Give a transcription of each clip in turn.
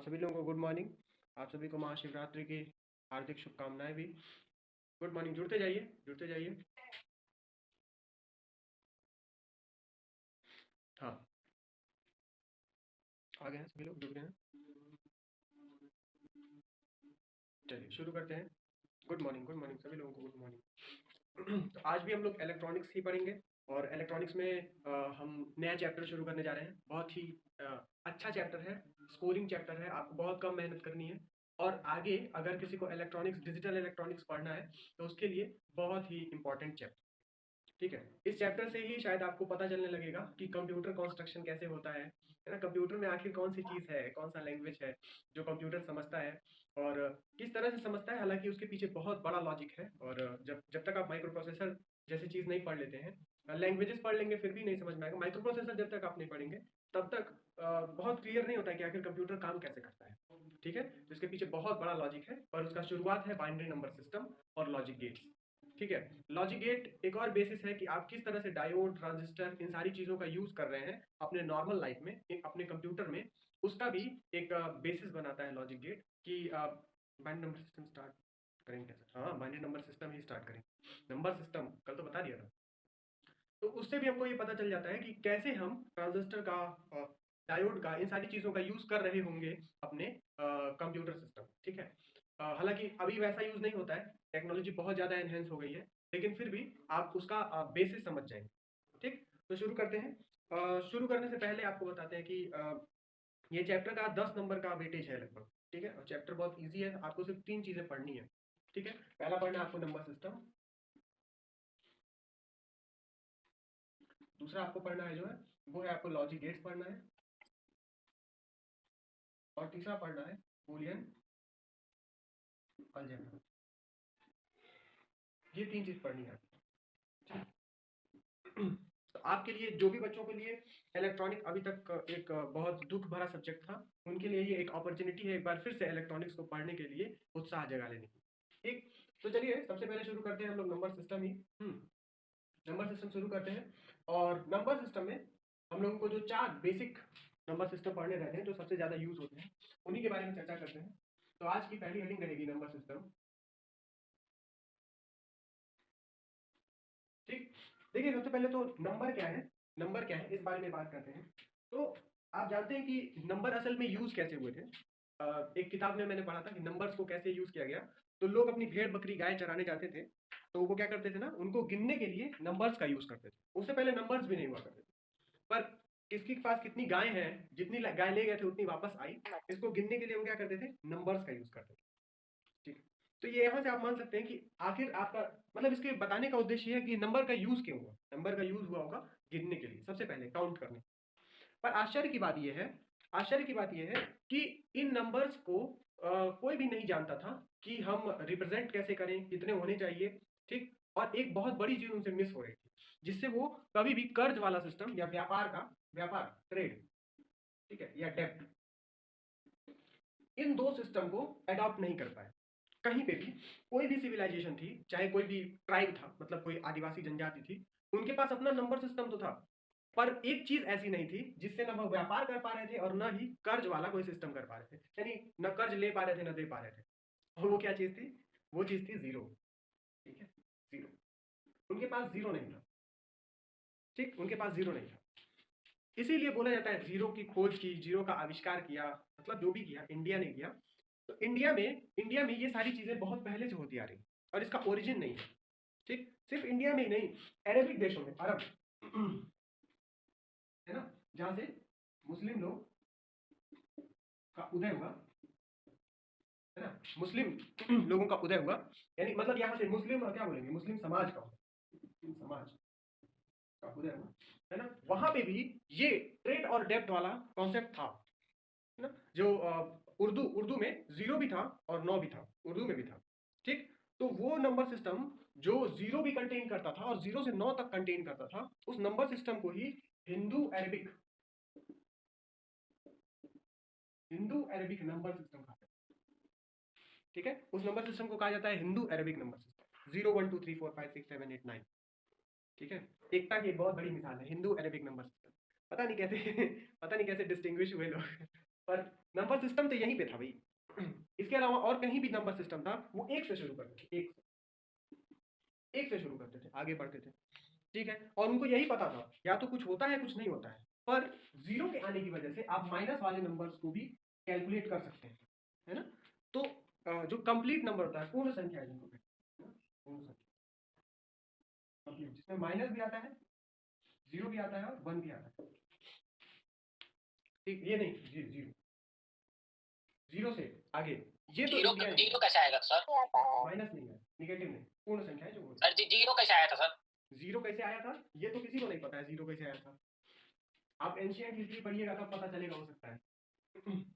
आप सभी लोगों को गुड मॉर्निंग। आप सभी को महाशिवरात्रि की हार्दिक शुभकामनाएं भी। Good morning. जुड़ते जाइए, जुड़ते जाइए। हाँ, आ गए हैं सभी लोग, जुड़ गए हैं। चलिए शुरू करते हैं। गुड मॉर्निंग, गुड मॉर्निंग सभी लोगों को, गुड मॉर्निंग। तो आज भी हम लोग इलेक्ट्रॉनिक्स ही पढ़ेंगे। और इलेक्ट्रॉनिक्स में हम नया चैप्टर शुरू करने जा रहे हैं। बहुत ही अच्छा चैप्टर है, स्कोरिंग चैप्टर है। आपको बहुत कम मेहनत करनी है। और आगे अगर किसी को इलेक्ट्रॉनिक्स, डिजिटल इलेक्ट्रॉनिक्स पढ़ना है तो उसके लिए बहुत ही इंपॉर्टेंट चैप्टर। ठीक है, इस चैप्टर से ही शायद आपको पता चलने लगेगा कि कंप्यूटर कंस्ट्रक्शन कैसे होता है ना। कंप्यूटर में आखिर कौन सी चीज़ है, कौन सा लैंग्वेज है जो कंप्यूटर समझता है और किस तरह से समझता है। हालांकि उसके पीछे बहुत बड़ा लॉजिक है। और जब जब तक आप माइक्रो प्रोसेसर जैसी चीज़ नहीं पढ़ लेते हैं, लैंग्वेजेस पढ़ लेंगे फिर भी नहीं समझ में आएगा। माइक्रो प्रोसेसर जब तक आप नहीं पढ़ेंगे तब तक बहुत क्लियर नहीं होता है कि आखिर कंप्यूटर काम कैसे करता है। ठीक है, तो इसके पीछे बहुत बड़ा लॉजिक है और उसका शुरुआत है बाइनरी नंबर सिस्टम और लॉजिक गेट्स। ठीक है, लॉजिक गेट एक और बेसिस है कि आप किस तरह से डायोड, ट्रांजिस्टर, इन सारी चीज़ों का यूज़ कर रहे हैं अपने नॉर्मल लाइफ में, अपने कंप्यूटर में। उसका भी एक बेसिस बनाता है लॉजिक गेट कि बाइनरी नंबर सिस्टम स्टार्ट करेंगे कैसे। हाँ, बाइनरी नंबर सिस्टम ही स्टार्ट करेंगे। नंबर सिस्टम कल तो बता दिया था। तो उससे भी हमको ये पता चल जाता है कि कैसे हम ट्रांजिस्टर का, डायोड का, इन सारी चीज़ों का यूज़ कर रहे होंगे अपने कंप्यूटर सिस्टम। ठीक है, हालांकि अभी वैसा यूज़ नहीं होता है, टेक्नोलॉजी बहुत ज़्यादा एनहेंस हो गई है, लेकिन फिर भी आप उसका बेसिस समझ जाएंगे। ठीक, तो शुरू करते हैं। शुरू करने से पहले आपको बताते हैं कि ये चैप्टर का 10 नंबर का वेटेज है लगभग। ठीक है, और चैप्टर बहुत ईजी है, आपको सिर्फ 3 चीज़ें पढ़नी है। ठीक है, पहला पढ़ना है आपको नंबर सिस्टम, दूसरा आपको पढ़ना है जो है वो है आपको लॉजिक गेट्स पढ़ना है, और तीसरा पढ़ना है बूलियन अलजेब्रा। ये 3 चीज पढ़नी है। तो आपके लिए, जो भी बच्चों के लिए इलेक्ट्रॉनिक अभी तक एक बहुत दुख भरा सब्जेक्ट था, उनके लिए ये एक अपॉर्चुनिटी है एक बार फिर से इलेक्ट्रॉनिक्स को पढ़ने के लिए उत्साह जगा लेने की। ठीक, तो चलिए सबसे पहले शुरू करते हैं हम लोग नंबर सिस्टम ही। नंबर सिस्टम शुरू करते हैं। और नंबर सिस्टम में हम लोगों को जो 4 बेसिक नंबर सिस्टम पढ़ने रहते हैं जो सबसे ज्यादा यूज होते हैं, उन्हीं के बारे में चर्चा करते हैं। तो आज की पहली हेडिंग रहेगी नंबर सिस्टम। ठीक, देखिए सबसे पहले तो नंबर क्या है, नंबर क्या है इस बारे में बात करते हैं। तो आप जानते हैं कि नंबर असल में यूज कैसे हुए थे। एक किताब में मैंने पढ़ा था कि नंबर्स को कैसे यूज किया गया। तो लोग अपनी भेड़ बकरी गाय चराने जाते थे, तो वो क्या करते थे ना, उनको गिनने के लिए नंबर्स का यूज करते थे। उससे पहले नंबर्स भी नहीं हुआ करते थे। पर किसके पास कितनी गाय हैं, जितनी गाय ले गए थे उतनी वापस आई, इसको गिनने के लिए वो क्या करते थे, नंबर्स का यूज करते थे। ठीक है, तो ये यहाँ से आप मान सकते हैं कि आखिर आपका, मतलब इसके बताने का उद्देश्य है कि नंबर का यूज क्यों हुआ। नंबर का यूज हुआ होगा गिनने के लिए, सबसे पहले काउंट करने। पर आश्चर्य की बात यह है, आश्चर्य की बात यह है कि इन नंबर्स को कोई भी नहीं जानता था कि हम रिप्रेजेंट कैसे करें, कितने होने चाहिए। ठीक, और एक बहुत बड़ी चीज उनसे मिस हो रही थी, जिससे वो कभी भी कर्ज वाला सिस्टम या व्यापार का, व्यापार ट्रेड, ठीक है, या डेप्ट, इन दो सिस्टम को अडॉप्ट नहीं कर पाए। कहीं पे भी कोई भी सिविलाइजेशन थी, चाहे कोई भी ट्राइब था, मतलब कोई आदिवासी जनजाति थी, उनके पास अपना नंबर सिस्टम तो था, पर एक चीज ऐसी नहीं थी जिससे ना वो व्यापार कर पा रहे थे और ना ही कर्ज वाला कोई सिस्टम कर पा रहे थे, यानी न कर्ज ले पा रहे थे न दे पा रहे थे। और वो क्या चीज थी, वो चीज थी जीरो। ठीक है, जीरो, उनके पास जीरो नहीं था। ठीक, उनके पास जीरो नहीं था। इसीलिए बोला जाता है जीरो की खोज की, जीरो का आविष्कार किया, मतलब जो भी किया इंडिया ने किया। तो इंडिया में ये सारी चीजें बहुत पहले से होती आ रही, और इसका ओरिजिन नहीं है। ठीक, सिर्फ इंडिया में ही नहीं, अरेबिक देशों में, अरब है ना, जहां से मुस्लिम लोग का उदय हुआ, है ना, मुस्लिम लोगों का उदय हुआ, यानी मतलब यहाँ से मुस्लिम, क्या बोलेंगे, मुस्लिम समाज का, मुस्लिम समाज का उदय हुआ, है ना। वहां पे भी ये ट्रेड और डेप्ट वाला कॉन्सेप्ट था, है ना। जो उर्दू उर्दू में जीरो भी था और नौ भी था, उर्दू में भी था। ठीक, तो वो नंबर सिस्टम जो जीरो भी कंटेन करता था और जीरो से नौ तक कंटेन करता था, उस नंबर सिस्टम को ही Hindu Arabic, Hindu Arabic number system कहा जाता है। ठीक है, उस नंबर सिस्टम को कहा जाता है हिंदू अरेबिक नंबर सिस्टम, 0 1 2 3 4 5 6 7 8 9। ठीक है, एकता की एक बहुत बड़ी मिसाल है हिंदू अरेबिक नंबर सिस्टम। पता नहीं कैसे पता नहीं कैसे डिस्टिंग्विश हुए लोग पर नंबर सिस्टम तो यहीं पे था भाई। इसके अलावा और कहीं भी नंबर सिस्टम था वो एक से शुरू करते थे, एक से शुरू करते थे, आगे बढ़ते थे, ठीक है। और उनको यही पता था या तो कुछ होता है कुछ नहीं होता है, पर जीरो के आने की वजह से आप माइनस वाले नंबर्स को भी कैलकुलेट कर सकते हैं, है ना। तो जो कंप्लीट नंबर होता है, पूर्ण संख्या जिनको कहते हैं, पूर्ण संख्या कंप्लीट, जिसमें माइनस भी आता है, जीरो भी आता है और वन भी आता है, ठीक। ये नहीं, जीरो, जीरो से आगे, ये तो जीरो जीरो कैसे आएगा सर? माइनस नहीं है, निगेटिव नहीं, पूर्ण संख्या है जो सर जी जीरो कैसे आया था सर? जीरो कैसे आया था ये तो किसी को नहीं पता है, जीरो कैसे आया था। आप एंशिएंट हिस्ट्री पढ़िएगा तब पता चलेगा, हो सकता है।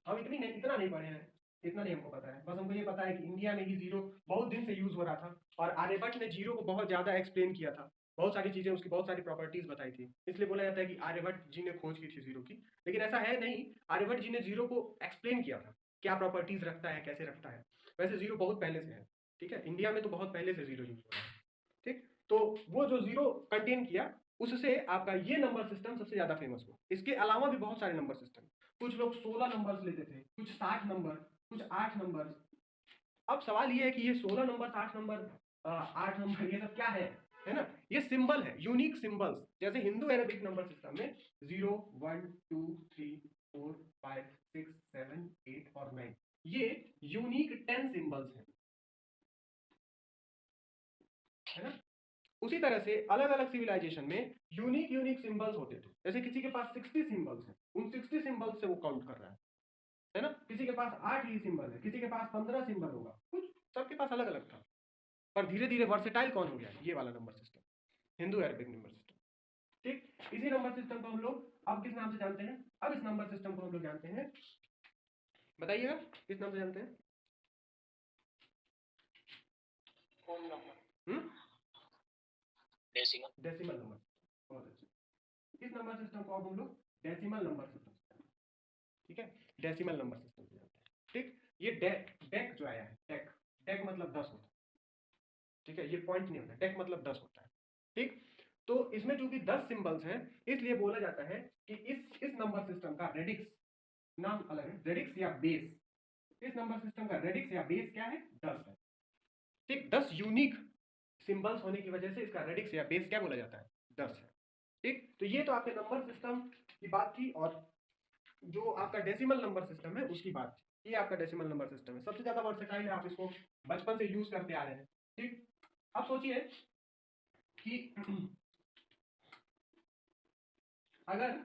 हम इतना नहीं पढ़े हैं, इतना नहीं हमको पता है। बस हमको ये पता है कि इंडिया में ही जीरो बहुत दिन से यूज हो रहा था, और आर्यभट्ट ने जीरो को बहुत ज्यादा एक्सप्लेन किया था, बहुत सारी चीजें, उसकी बहुत सारी प्रॉपर्टीज बताई थी, इसलिए बोला जाता है कि आर्यभट्ट जी ने खोज की थी जीरो की। लेकिन ऐसा है नहीं, आर्यभट्ट जी ने जीरो को एक्सप्लेन किया था, क्या प्रॉपर्टीज रखता है, कैसे रखता है। वैसे जीरो बहुत पहले से है, ठीक है, इंडिया में तो बहुत पहले से जीरो यूज हो रहा है, ठीक। तो वो जो जीरो कंटेन किया, उससे आपका ये नंबर सिस्टम सबसे ज्यादा फेमस हुआ। इसके अलावा भी बहुत सारे नंबर सिस्टम, कुछ लोग 16 नंबर्स लेते थे, कुछ 60 नंबर, कुछ 8 नंबर। अब सवाल ये है कि ये 16 नंबर, 60 नंबर, 8 नंबर, ये सब क्या है ना। ये सिंबल है, यूनिक सिंबल्स, जैसे हिंदू अरेबिक नंबर सिस्टम में 0 1 2 3 4 5 6 7 8 और 9, ये यूनिक 10 सिंबल्स हैं, है ना। उसी तरह से अलग अलग सिविलाइजेशन में यूनिक यूनिक सिंबल्स होते थे, जैसे किसी के पास 60 सिंबल्स हैं, उन 60 सिंबल्स से वो काउंट कर रहा है ना। किसी के पास 8 ही सिंबल है, किसी के पास 15 सिंबल होगा, कुछ सबके पास अलग अलग था। पर धीरे धीरे वर्सेटाइल कौन हो गया, ये वाला number system, Hindu Arabic number system, ठीक। इसी नंबर सिस्टम को हम लोग अब किस नाम से जानते हैं? अब इस नंबर सिस्टम को हम लोग जानते हैं, बताइएगा किस नाम से जानते हैं? कौन नंबर? डेसिमल। डेसिमल नंबर, बहुत अच्छा। इस नंबर सिस्टम को अब हम लोग डेसिमल नंबर सिस्टम, ठीक है, डेसिमल नंबर सिस्टम से जानते हैं, ठीक। ये डेक जो आया है, डेक, डेक मतलब 10 होता है, ठीक है, ये पॉइंट नहीं होता, डेक मतलब 10 होता है, ठीक। तो इसमें चूंकि 10 सिंबल्स हैं, इसलिए बोला जाता है कि इस नंबर सिस्टम का रेडिक्स, नाम अलग है, रेडिक्स या बेस, इस नंबर सिस्टम का रेडिक्स या बेस क्या है? 10 है, ठीक। 10 यूनिक सिंबल्स होने की वजह से इसका रेडिक्स या बेस क्या बोला जाता है? 10 है, ठीक। तो ये तो आपके नंबर सिस्टम की बात थी, और जो आपका डेसिमल नंबर सिस्टम है उसकी बात थी। ये आपका डेसिमल नंबर सिस्टम है, सबसे ज्यादा वर्सेटाइल है, आप इसको बचपन से यूज करते आ रहे हैं, ठीक। अब सोचिए कि अगर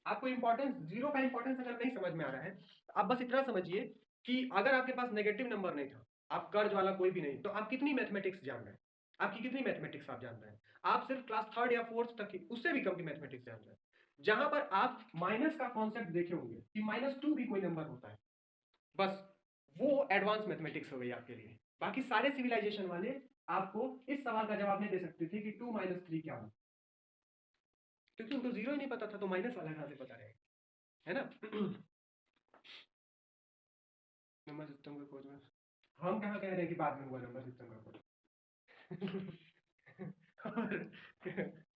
आपको इंपॉर्टेंस, जीरो का इंपॉर्टेंस अगर नहीं समझ में आ रहा है, तो आप बस इतना समझिए कि अगर आपके पास नेगेटिव नंबर नहीं था, आप कर्ज वाला कोई भी नहीं, तो आप कितनी मैथमेटिक्स जान रहे हैं? आपकी कितनी मैथमेटिक्स आप जान रहे हैं? आप सिर्फ क्लास 3rd या 4th तक की, उससे भी कम की मैथमेटिक्स जान रहे हैं, जहां पर आप माइनस का कॉन्सेप्ट देखे होंगे कि -2 भी कोई नंबर होता है, बस वो एडवांस मैथमेटिक्स हो गई आपके लिए। बाकी सारे सिविलाइजेशन वाले आपको इस सवाल का जवाब नहीं दे सकते थे कि 2 - 3 क्या होता, क्योंकि उनको जीरो ही नहीं पता था, तो माइनस वाला कहां से पता रहेगा, है ना। नंबर सिस्टम का खोज में हम कहाँ कह रहे हैं कि बाद में हुआ नंबर सिस्टम का खोज। और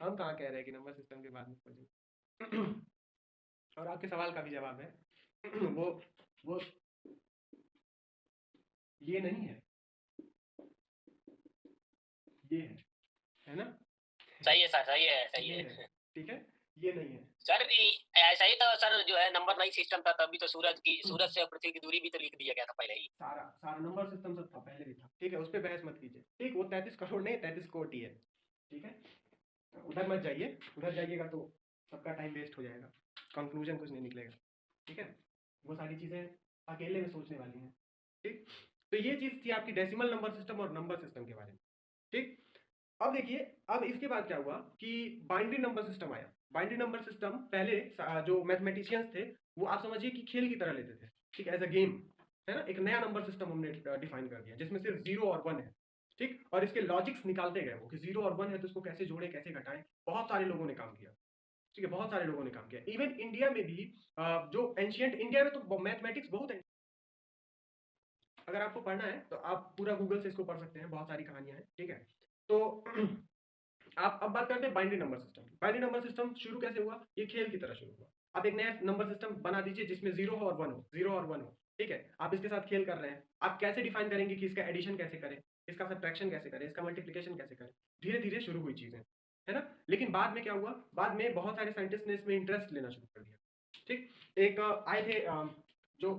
हम कहाँ कह रहे हैं कि नंबर सिस्टम के बाद में खोज। और आपके सवाल का भी जवाब है। वो ये नहीं है, ये है ना। सही है सर, सही है, सही ये है। है, ठीक है, ये नहीं है सर ऐसा ही तो सर, जो है नंबर नहीं सिस्टम था तभी तो सूरज से पृथ्वी की दूरी भी तो लिख दिया गया था पहले ही। सारा सारा नंबर सिस्टम सब था, पहले भी था, ठीक है, उस पर बहस मत कीजिए, ठीक। वो 33 करोड़ नहीं, 33 कोटि है, ठीक है। उधर मत जाइए, उधर जाइएगा तो सबका टाइम वेस्ट हो जाएगा, कंक्लूजन कुछ नहीं निकलेगा, ठीक है। वो सारी चीजें अकेले में सोचने वाली हैं, ठीक। तो ये चीज थी आपकी डेसिमल नंबर सिस्टम और नंबर सिस्टम के बारे में, ठीक। अब देखिए, अब इसके बाद क्या हुआ कि बाइनरी नंबर सिस्टम आया। बाइनरी नंबर सिस्टम पहले जो मैथमेटिशियंस थे, वो आप समझिए कि खेल की तरह लेते थे, ठीक, एज अ गेम, है ना। एक नया नंबर सिस्टम हमने डिफाइन कर दिया, जिसमें सिर्फ 0 और 1 है, ठीक। और इसके लॉजिक्स निकालते गए वो कि 0 और 1 है तो इसको कैसे जोड़े, कैसे घटाएं। बहुत सारे लोगों ने काम किया, ठीक है, बहुत सारे लोगों ने काम किया। इवन इंडिया में भी जो एंशियंट इंडिया में तो मैथमेटिक्स बहुत है, अगर आपको पढ़ना है तो आप पूरा गूगल से इसको पढ़ सकते हैं, बहुत सारी कहानियां हैं, ठीक है। तो आप अब बात करते हैं binary number system. Binary number system शुरू कैसे हुआ? ये खेल की तरह शुरू हुआ। आप एक नया नंबर सिस्टम बना दीजिए जिसमें 0 हो और 1 हो, 0 और 1 हो, ठीक है। आप इसके साथ खेल कर रहे हैं, आप कैसे डिफाइन करेंगे कि इसका एडिशन कैसे करें, इसका सब्ट्रैक्शन कैसे करें, इसका मल्टीप्लिकेशन कैसे करें। धीरे धीरे शुरू हुई चीजें, है ना। लेकिन बाद में क्या हुआ, बाद में बहुत सारे साइंटिस्ट ने इसमें इंटरेस्ट लेना शुरू कर दिया, ठीक। एक आए थे जो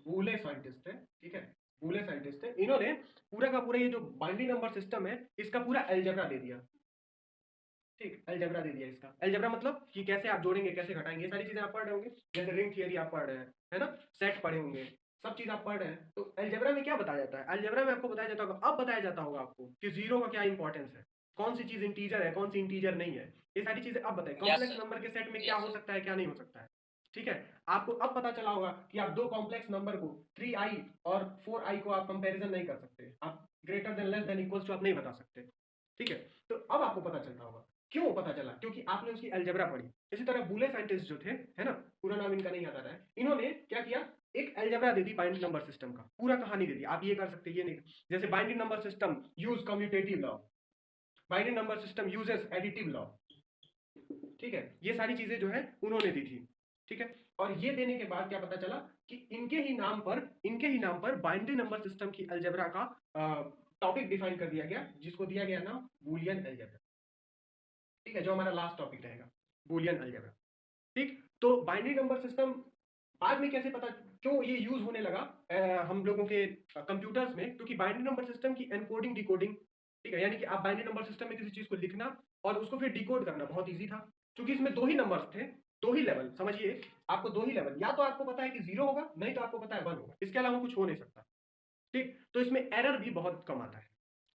बूले साइंटिस्ट है, ठीक है, बूले साइंटिस्ट है, इन्होंने पूरा का पूरा ये जो बाइनरी नंबर सिस्टम है इसका पूरा अलजेब्रा दे दिया, ठीक, अलजेब्रा दे दिया इसका। अलजेब्रा मतलब कि कैसे आप जोड़ेंगे, कैसे घटाएंगे, ये सारी चीजें आप पढ़ रहे होंगे, जैसे रिंग थियरी आप पढ़ रहे हैं, है ना, सेट पढ़े होंगे, सब चीज आप पढ़ रहे हैं। तो अलजेब्रा में क्या बताया जाता है, अलजेब्रा में आपको बताया जाता होगा, अब बताया जाता होगा आपको कि जीरो का क्या इंपॉर्टेंस है, कौन सी चीज इंटीजर है, कौन सी इंटीजर नहीं है, ये सारी चीजें अब बताएं। यस कॉम्प्लेक्स सर, नंबर के सेट में क्या यस हो सर। सकता है, क्या नहीं हो सकता है, ठीक है। आपको अब पता चला होगा कि आप दो कॉम्प्लेक्स नंबर को 3i और 4i को आप कंपैरिजन नहीं कर सकते, आप greater than less than equals to आप नहीं बता सकते, ठीक है। तो अब आपको पता चलता होगा, क्यों पता चला, क्योंकि आपने उसकी अलजेब्रा पढ़ी। इसी तरह बूले साइंटिस्ट जो थे, है ना, पूरा नाम इनका नहीं याद आ रहा है, इन्होंने क्या किया, एक अलजेब्रा दे दी बाइनरी नंबर सिस्टम का, पूरा कहानी दे दी, आप ये कर सकते, ये नहीं। जैसे binary number system use commutative law, binary number system uses additive law, ठीक है, ये सारी चीजें जो है उन्होंने दी थी, ठीक है। और ये देने के बाद क्या पता चला कि इनके ही नाम पर बाइनरी नंबर सिस्टम की अलजेब्रा का टॉपिक डिफाइन कर दिया गया, जिसको दिया गया नाम बूलियन अलजेब्रा, ठीक है, जो हमारा लास्ट टॉपिक रहेगा, बूलियन अलजेब्रा, ठीक। तो बाइनरी नंबर सिस्टम बाद में कैसे पता, क्यों ये यूज होने लगा हम लोगों के कंप्यूटर्स में, क्योंकि बाइनरी नंबर सिस्टम की एनकोडिंग डिकोडिंग, ठीक है, यानी कि आप बाइनरी नंबर सिस्टम में किसी चीज को लिखना और उसको फिर डिकोड करना बहुत ईजी था, क्योंकि इसमें दो ही नंबर्स थे, दो ही लेवल, समझिए, आपको दो ही लेवल, या तो आपको पता है कि 0 होगा, नहीं तो आपको पता है 1 होगा, इसके अलावा कुछ हो नहीं सकता, ठीक। तो इसमें एरर भी बहुत कम आता है,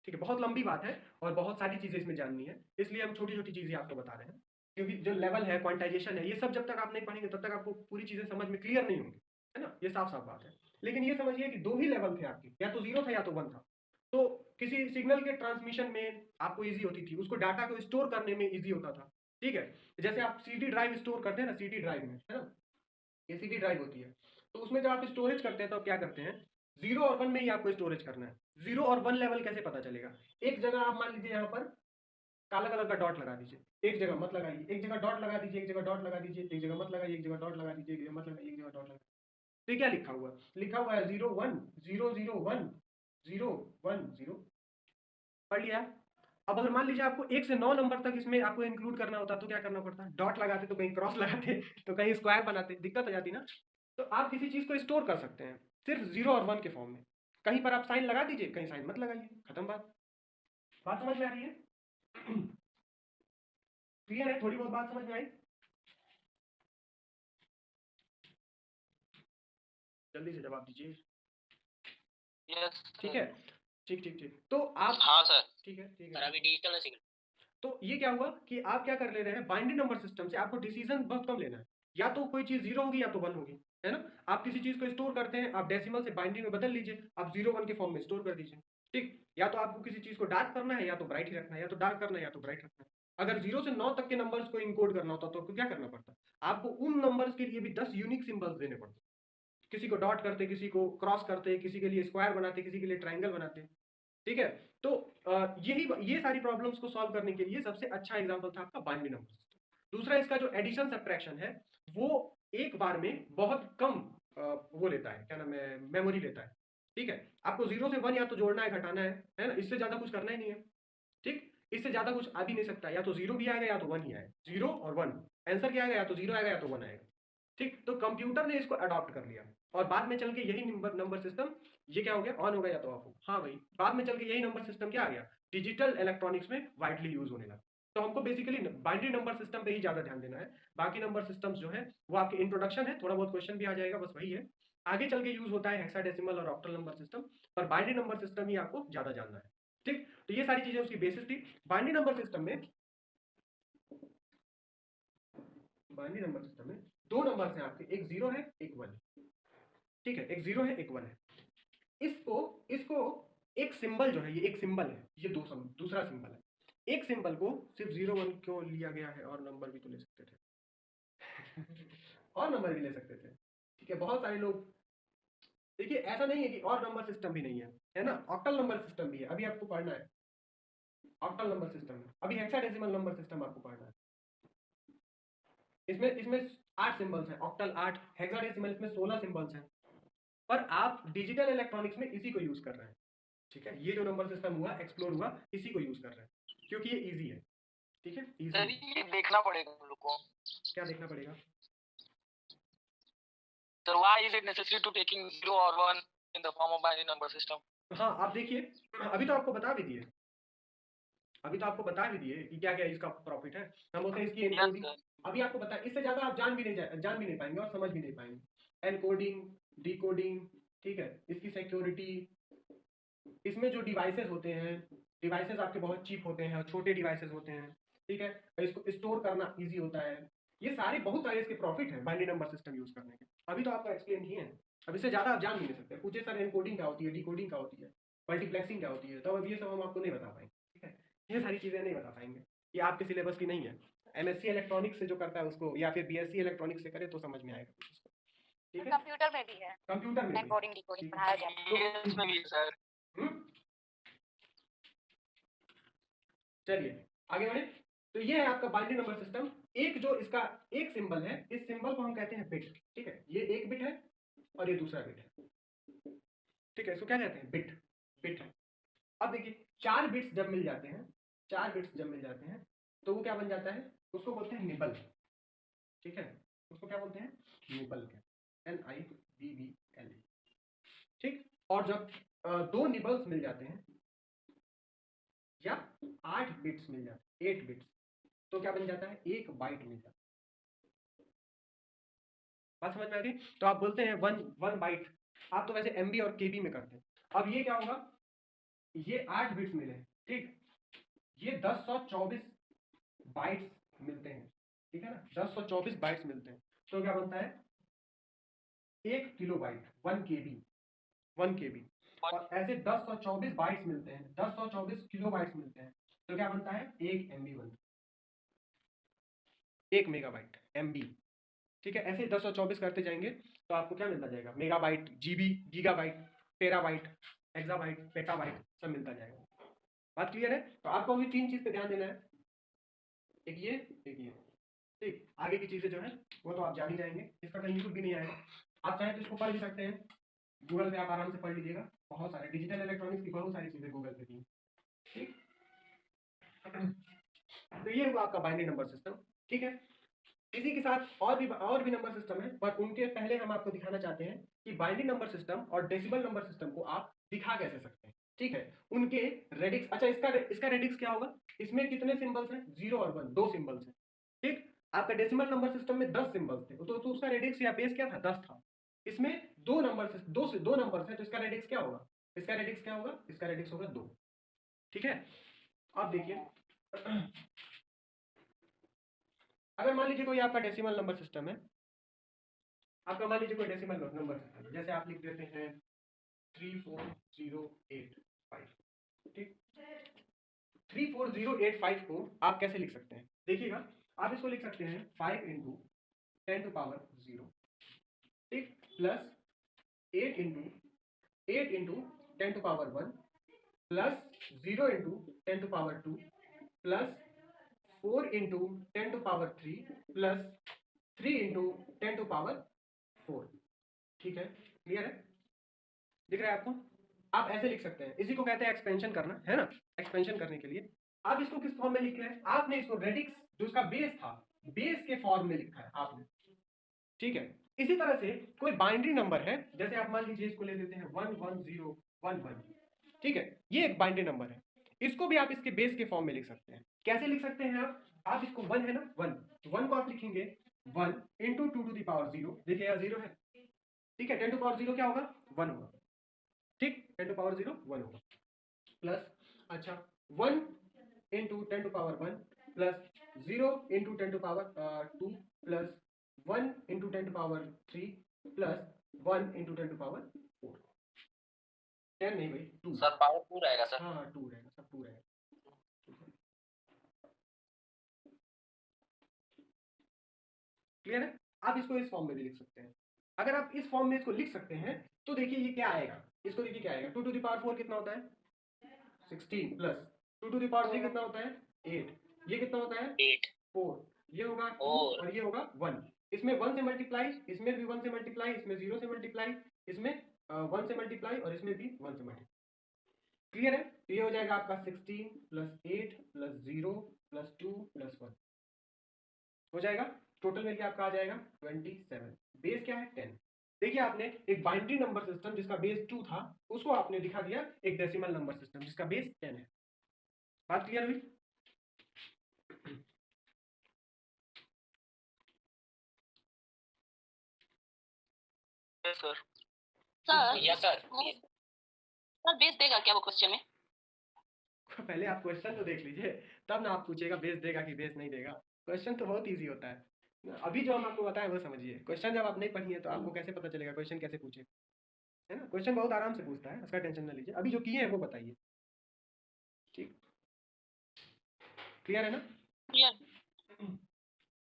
ठीक है। बहुत लंबी बात है और बहुत सारी चीजें इसमें जाननी है, इसलिए हम छोटी छोटी चीजें आपको बता रहे हैं, क्योंकि जो लेवल है, क्वांटाइजेशन है, ये सब जब तक आप नहीं पढ़ेंगे तब तक आपको पूरी चीजें समझ में क्लियर नहीं होंगी, है ना, ये साफ साफ बात है। लेकिन ये समझिए कि दो ही लेवल थे आपके, या तो 0 था या तो 1 था। तो किसी सिग्नल के ट्रांसमिशन में आपको ईजी होती थी, उसको डाटा को स्टोर करने में ईजी होता था, ठीक है। जैसे आप सीडी ड्राइव स्टोर करते हैं ना, सीडी ड्राइव में, है ना, ये सीडी ड्राइव होती है, तो उसमें जब आप स्टोरेज करते हैं तो आप क्या करते हैं, 0 और 1 में ही आपको स्टोरेज करना है। 0 और 1 लेवल कैसे पता चलेगा, एक जगह आप मान लीजिए यहाँ पर काला कलर का डॉट लगा दीजिए, एक जगह मत लगाइए, एक जगह डॉट लगा दीजिए, एक जगह डॉट लगा दीजिए, एक जगह मत लगाइए, एक जगह डॉट लगा दीजिए, एक जगह मत लगाइए, एक जगह डॉट लगा। तो ये क्या लिखा हुआ है, लिखा हुआ है 0 1 0 0 1 0 1 0, पढ़ लिया। अब अगर मान लीजिए आपको 1 से 9 नंबर तक इसमें आपको इंक्लूड करना होता तो क्या करना पड़ता, डॉट लगाते तो कहीं क्रॉस लगाते तो कहीं स्क्वायर बनाते, दिक्कत हो जाती ना। तो आप किसी चीज को स्टोर कर सकते हैं सिर्फ 0 और 1 के फॉर्म में, कहीं पर आप साइन लगा दीजिए, कहीं साइन मत लगाइए, खत्म बात। बात समझ में आ रही है, क्लियर है, थोड़ी बहुत बात समझ में आई, जल्दी से जवाब दीजिए, यस ठीक है, ठीक ठीक ठीक। तो आप, हाँ सर, ठीक है ठीक सर है। अभी डिजिटल सिग्नल। तो ये क्या हुआ कि आप क्या कर ले रहे हैं, बाइनरी नंबर सिस्टम से आपको डिसीजन बहुत कम लेना है, या तो कोई चीज 0 होगी या तो 1 होगी, है ना। आप किसी चीज को स्टोर करते हैं, आप डेसिमल से बाइनरी में बदल लीजिए, आप 0 1 के फॉर्म में स्टोर कर दीजिए, ठीक। या तो आपको किसी चीज को डार्क करना है या तो ब्राइट ही रखना है, या तो डार्क करना है या तो ब्राइट रखना है। अगर 0 से 9 तक के नंबर्स को इनकोड करना होता तो आपको क्या करना पड़ता, आपको उन नंबर्स के लिए भी 10 यूनिक सिंबल्स देने पड़ते, किसी को डॉट करते, किसी को क्रॉस करते, किसी के लिए स्क्वायर बनाते, किसी के लिए ट्राइंगल बनाते, ठीक है। तो यही ये सारी प्रॉब्लम्स को सॉल्व करने के लिए सबसे अच्छा एग्जांपल था आपका बाइनरी नंबर सिस्टम। दूसरा इसका जो एडिशन सब्ट्रैक्शन है वो एक बार में बहुत कम वो लेता है, क्या नाम है, मेमोरी लेता है, ठीक है। आपको 0 से 1 या तो जोड़ना है, घटाना है ना, इससे ज्यादा कुछ करना ही नहीं है, ठीक। इससे ज्यादा कुछ आ भी नहीं सकता, या तो 0 भी आएगा या तो 1 ही आएगा, 0 और 1, आंसर क्या आएगा, या तो 0 आएगा या तो 1 आएगा, ठीक। तो कंप्यूटर ने इसको अडॉप्ट कर लिया और बाद में चल के यही नंबर सिस्टम, ये क्या हो गया, ऑन होगा या तो ऑफ होगा, हाँ भाई, बाद में चल के यही नंबर सिस्टम क्या आ गया, डिजिटल इलेक्ट्रॉनिक्स में वाइडली यूज होने लगा। तो हमको बेसिकली बाइनरी नंबर सिस्टम पे ही ज्यादा ध्यान देना है, बाकी नंबर सिस्टम्स जो है वो आपके इंट्रोडक्शन है, थोड़ा बहुत क्वेश्चन भी आ जाएगा, बस वही है। आगे चल के यूज होता है हेक्साडेसिमल और ऑक्टल नंबर सिस्टम, और बाइनरी नंबर सिस्टम ही आपको ज्यादा जानना है, ठीक। तो ये सारी चीजें उसकी बेसिस थी। बाइनरी नंबर सिस्टम में, बाइनरी नंबर सिस्टम में दो नंबर हैं आपके, एक 0 है एक 1, ठीक है, एक 0 है एक 1 है। इसको इसको एक सिंबल जो है, ये एक सिंबल है, ये दूसरा सिंबल है, एक सिंबल को सिर्फ 0 1 क्यों लिया गया है, और नंबर भी तो ले सकते थे और नंबर भी ले सकते थे, ठीक है। बहुत सारे लोग, देखिए ऐसा नहीं है कि और नंबर सिस्टम भी नहीं है ना, ऑक्टल नंबर सिस्टम भी है, अभी आपको पढ़ना है ऑक्टल नंबर सिस्टम है, अभी हेक्साडेसिमल नंबर सिस्टम आपको पढ़ना है, इसमें इसमें 8 सिंबल्स हैं, ऑक्टल 8, हेक्साडेसिमल इसमें 16 सिंबल्स हैं, पर आप डिजिटल इलेक्ट्रॉनिक्स में इसी को यूज कर रहे हैं। ठीक है, ये जो नंबर सिस्टम हुआ एक्सप्लोर हुआ, इसी को यूज कर रहे हैं क्योंकि ये इजी है। ठीक है, इजी है। ये देखना पड़ेगा हम लोग को। क्या देखना पड़ेगा? Sir why is it necessary to taking 0 और 1 in the form of binary number system? हाँ, आप देखिए, अभी तो आपको बता भी दिए, अभी तो आपको बता भी दिए कि क्या क्या इसका प्रॉफिट है। हम बोलते हैं इसकी एनकोडिंग, अभी आपको पता है, इससे ज्यादा आप जान भी नहीं पाएंगे और समझ भी नहीं पाएंगे। एनकोडिंग, डिकोडिंग, ठीक है, इसकी सिक्योरिटी, इसमें जो डिवाइसेस होते हैं, डिवाइसेस आपके बहुत चीप होते हैं और छोटे डिवाइसेस होते हैं। ठीक है, इसको स्टोर करना इजी होता है। ये सारे बहुत सारे इसके प्रॉफिट हैं बाइनरी नंबर सिस्टम यूज करने के। अभी तो आपको एक्सप्लेन ही है, अब इससे ज्यादा आप जान भी नहीं सकते। पूछे सर एनकोडिंग क्या होती है, डिकोडिंग क्या होती है, मल्टीप्लेक्सिंग क्या होती है, तो अब ये सब हम आपको नहीं बता पाएंगे। ठीक है, ये सारी चीजें नहीं बता पाएंगे, ये आपके सिलेबस की नहीं है। एमएससी इलेक्ट्रॉनिक्स से जो करता है उसको, या फिर बीएससी इलेक्ट्रॉनिक्स से करे तो समझ में आएगा कुछ उसको। ठीक है, कंप्यूटर में भी है, कंप्यूटर में एनकोडिंग डिकोडिंग पढ़ाया जाता है। इसमें भी सर। चलिए आगे बढ़े। तो ये है आपका बाइनरी नंबर सिस्टम। एक जो इसका एक सिंबल है, इस सिंबल को हम कहते हैं बिट। ठीक है, ये एक बिट है और ये दूसरा बिट है। ठीक है, इसको क्या कहते हैं? Bit, bit. अब देखिए, 4 बिट्स जब मिल जाते हैं, 4 बिट्स जब मिल जाते हैं तो वो क्या बन जाता है? उसको बोलते हैं निबल। ठीक है, उसको क्या बोलते हैं? Nibble, NIBBL। ठीक, और जब 2 निबल्स मिल जाते हैं या 8 बिट्स मिल जाते हैं, 8 बिट्स, तो क्या बन जाता है? 1 बाइट मिल जाता है। बात समझ में आ गई? तो आप बोलते हैं वन बाइट, आप तो वैसे एमबी और केबी में करते हैं। अब ये क्या होगा? ये 8 बिट्स मिले, ठीक, ये 1024 बाइट्स मिलते हैं। ठीक है ना, 1024 बाइट्स मिलते हैं, तो क्या बनता है? 1 किलो बाइट, 1 केबी, 1 केबी। और ऐसे 1024 बाइट्स मिलते हैं, 1024 किलो बाइट्स मिलते हैं, तो क्या बनता है? 1 MB बनता है, 1 मेगाबाइट, MB। ठीक है, ऐसे 1024 करते जाएंगे तो आपको क्या मिलता जाएगा? Megabyte, GB, gigabyte, terabyte, exabyte, petabyte, सब मिलता जाएगा। बात क्लियर है? तो आपको अभी 3 चीज पे ध्यान देना है, एक ये, एक ये। ठीक, आगे की चीजें जो है वो तो आप जान ही जाएंगे, इसका कहीं यूट्यूब भी नहीं आएगा। आप चाहे तो इसको पढ़ भी सकते हैं, गूगल पे आप आराम से पढ़ लीजिएगा, बहुत सारे डिजिटल इलेक्ट्रॉनिक्स की बहुत सारी चीजें गूगल पे दी। ठीक, तो ये हुआ आपका बाइनरी नंबर सिस्टम। ठीक है, इसी के साथ और भी नंबर सिस्टम है, पर उनके पहले हम आपको दिखाना चाहते हैं कि बाइनरी नंबर सिस्टम और डेसिमल नंबर सिस्टम को आप दिखा कैसे सकते हैं। ठीक है, उनके रेडिक्स, अच्छा इसका रेडिक्स क्या होगा? इसमें कितने सिंबल्स हैं? 0 और 1, 2 सिंबल्स हैं। ठीक, आपका डेसिमल नंबर सिस्टम में 10 सिंबल्स थे, तो उसका रेडिक्स या बेस क्या था? 10 था। इसमें 2 नंबर, 2 नंबर्स हैं, तो इसका रेडिक्स क्या होगा? इसका रेडिक्स क्या होगा? इसका रेडिक्स होगा 2। ठीक है, अब देखिए, अगर मान लीजिए कोई आपका डेसिमल नंबर सिस्टम है, आपका मान लीजिए कोई डेसिमल नंबर सिस्टम, जैसे आप लिख देते हैं 34085। ठीक, 34085 को आप कैसे लिख सकते हैं? देखिएगा, आप इसको लिख सकते हैं 5 × 10⁻�0, ठीक, प्लस 8 × 10⁻1 प्लस 0 × 10⁻2 प्लस 4 × 10⁻3 प्लस 3 × 10⁻4। ठीक है, क्लियर है? दिख रहा है आपको? आप ऐसे लिख सकते हैं, इसी को कहते हैं एक्सपेंशन करना, है ना? एक्सपेंशन करने के लिए आप इसको किस फॉर्म में लिख रहे हैं? आपने इसको रेडिक्स, जो इसका बेस था, बेस के फॉर्म में लिखा है आपने। ठीक है, इसी तरह से कोई बाइनरी नंबर है, जैसे आप मान लीजिए इसको ले लेते हैं 11011। ठीक है, ये एक बाइनरी नंबर है, इसको भी आप इसके बेस के फॉर्म में लिख सकते हैं। कैसे लिख सकते हैं आप इसको 1 है ना, 1 को आप लिखेंगे 1 × 2⁻0, देखिए यहाँ 0 है। ठीक है, 10⁻0 क्या होगा? 1 होगा। ठीक, 10⁻0 1 होगा, प्लस, अच्छा 1 × 10⁻1 प्लस 0 × 10⁻2 प्लस 1 × 10⁻3 प्लस 1 × 10⁻4। 10 नहीं भाई, 2 सर, पावर 2 रहेगा सर। हाँ 2 रहेगा, सब 2 रहेगा। क्लियर है? आप इसको इस फॉर्म में भी लिख सकते हैं। अगर आप इस फॉर्म में इसको लिख सकते हैं तो देखिए ये क्या आएगा, इसको देखिए क्या आएगा। 2⁻4 कितना होता है? 16 प्लस 2⁻3 कितना होता है? 8। ये कितना होता है? 8। 4। ये होगा 2 और और ये होगा 1। इसमें 1 से मल्टीप्लाई, इसमें भी 1 से मल्टीप्लाई, इसमें 0 से मल्टीप्लाई, इसमें 1 से मल्टीप्लाई और इसमें भी 1 से मल्टीप्लाई। क्लियर है? तो ये हो जाएगा आपका 16 + 8 + 0 + 2 + 1 हो जाएगा। टोटल में क्या आपका आ जाएगा 27। बेस क्या है 10। देखिए आपने एक बाइनरी नंबर सिस्टम जिसका बेस 2 था उसको आपने दिखा दिया एक डेसिमल नंबर सिस्टम जिसका बेस 10 है। बात क्लियर हुई? Sir sir yes sir sir base देगा क्या वो क्वेश्चन में? पहले आप क्वेश्चन तो देख लीजिए, तब ना आप पूछिएगा बेस देगा कि बेस नहीं देगा। क्वेश्चन तो बहुत इजी होता है। अभी जो हम आपको बताएं वो समझिए। क्वेश्चन जब आप नहीं पढ़िए तो आपको कैसे पता चलेगा क्वेश्चन कैसे पूछे, है ना? क्वेश्चन बहुत आराम से पूछता है, उसका टेंशन ना लीजिए। अभी जो किए हैं वो बताइए। ठीक, क्लियर है ना? क्लियर।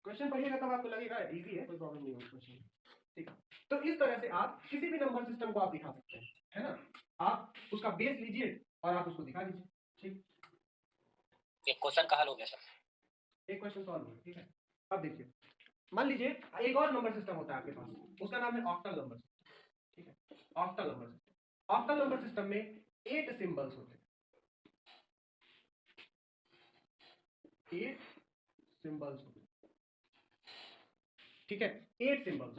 क्वेश्चन पढ़िएगा तब आपको लगेगा इजी है, कोई प्रॉब्लम नहीं होगी क्वेश्चन। ठीक, तो इस तरह से आप किसी भी नंबर सिस्टम को आप दिखा सकते हैं, है ना? आप उसका बेस लीजिए और आप उसको दिखा दीजिए। ठीक, एक क्वेश्चन का हल हो गया सर। एक क्वेश्चन सॉल्व हो गया। ठीक है, अब देखिए, मान लीजिए एक और नंबर सिस्टम होता है आपके पास, उसका नाम है ऑक्टल नंबर सिस्टम। ठीक है, octal number system. Octal number system में 8 सिंबल्स होते हैं। 8 सिंबल्स होते हैं। ठीक है, 8 सिंबल्स।